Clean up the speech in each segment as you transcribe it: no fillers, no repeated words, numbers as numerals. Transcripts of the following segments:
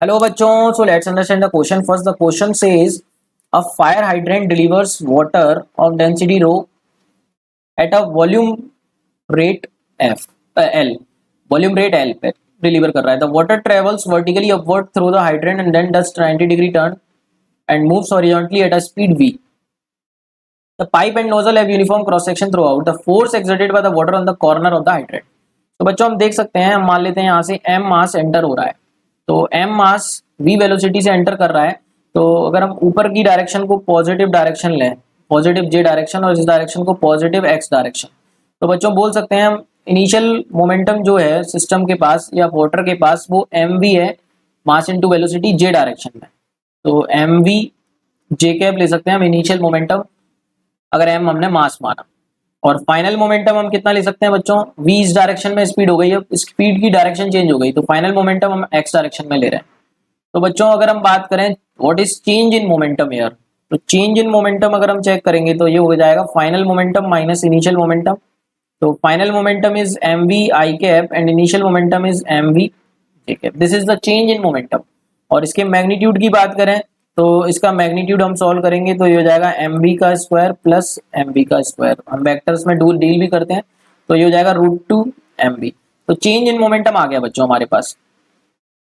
Hello bachon, so let's understand the question first. The question says a fire hydrant delivers water of density rho at a volume rate F L. Volume rate L पे deliver कर रहा है. The water travels vertically upward through the hydrant and then does 90-degree turn and moves horizontally at a speed v. The pipe and nozzle have uniform cross section throughout. The force exerted by the water on the corner of the hydrant. तो बच्चों हम देख सकते हैं, हम मान लेते हैं यहाँ से m मास एंटर हो रहा है, तो m मास v वेलोसिटी से एंटर कर रहा है. तो अगर हम ऊपर की डायरेक्शन को पॉजिटिव डायरेक्शन लें, पॉजिटिव j डायरेक्शन, और इस डायरेक्शन को पॉजिटिव x डायरेक्शन, तो बच्चों बोल सकते हैं हम इनिशियल मोमेंटम जो है सिस्टम के पास या वाटर के पास वो mv है, mass into velocity j direction में. तो mv j कैप ले सकते हैं हम इनिशियल मोमेंटम अगर m हमने मास माना. और फाइनल मोमेंटम हम कितना ले सकते हैं बच्चों, v इस डायरेक्शन में स्पीड हो गई, अब स्पीड की डायरेक्शन चेंज हो गई, तो फाइनल मोमेंटम हम x डायरेक्शन में ले रहे हैं. तो बच्चों अगर हम बात करें what is change in momentum here, तो चेंज इन मोमेंटम अगर हम चेक करेंगे तो ये हो जाएगा final momentum minus initial momentum. तो final momentum is mv i cap and initial momentum is mv j cap. This is the change in momentum. और इसके मैग्नीट्यूड की बात करें तो इसका मैग्नीट्यूड हम सॉल्व करेंगे तो ये हो जाएगा mv का स्क्वायर प्लस mv का स्क्वायर. हम वेक्टर्स में डील भी करते हैं, तो ये हो जाएगा √2 mv. तो चेंज इन मोमेंटम आ गया बच्चों हमारे पास.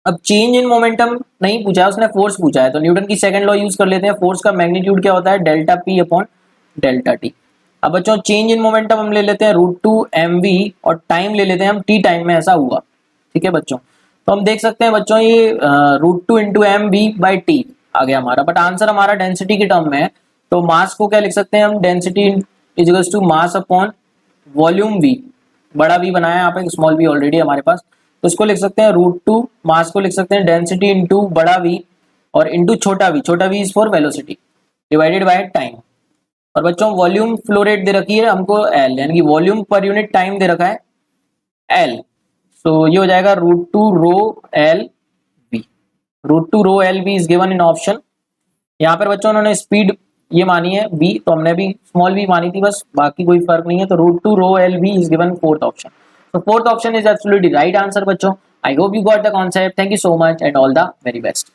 अब चेंज इन मोमेंटम नहीं पूछा है, उसने फोर्स पूछा है, तो न्यूटन की सेकंड लॉ यूज कर लेते हैं. फोर्स का मैग्नीट्यूड क्या होता है, delta P upon delta T. अब बच्चों चेंज इन मोमेंटम हम ले लेते हैं √2 mv और टाइम ले लेते हैं हम टी टाइम में ऐसा हुआ. ठीक है बच्चों, तो हम देख सकते हैं बच्चों ये √2 इंटू mv बाई टी आ गया हमारा, बट आंसर हमारा डेंसिटी के टर्म में है. तो मास को क्या लिख सकते हैं हम, density is to mass upon volume v. बड़ा v बनाया यहाँ पे, स्मॉल v ऑलरेडी हमारे पास, तो इसको लिख सकते हैं √2, मास को लिख सकते हैं डेंसिटी इंटू बड़ा v और इंटू छोटा v is for velocity divided by time. और बच्चों वॉल्यूम फ्लो रेट दे रखी है हमको L, यानी कि वॉल्यूम पर यूनिट टाइम दे रखा है L. सो ये हो जाएगा √2 rho L v. √2 rho L v is given in option. यहाँ पर बच्चों उन्होंने स्पीड ये मानी है v, तो हमने भी स्मॉल v मानी थी बस, बाकी कोई फर्क नहीं है. तो √2 rho L v is given fourth option. So fourth option is absolutely right answer बच्चों. I hope you got the concept. Thank you so much and all the very best.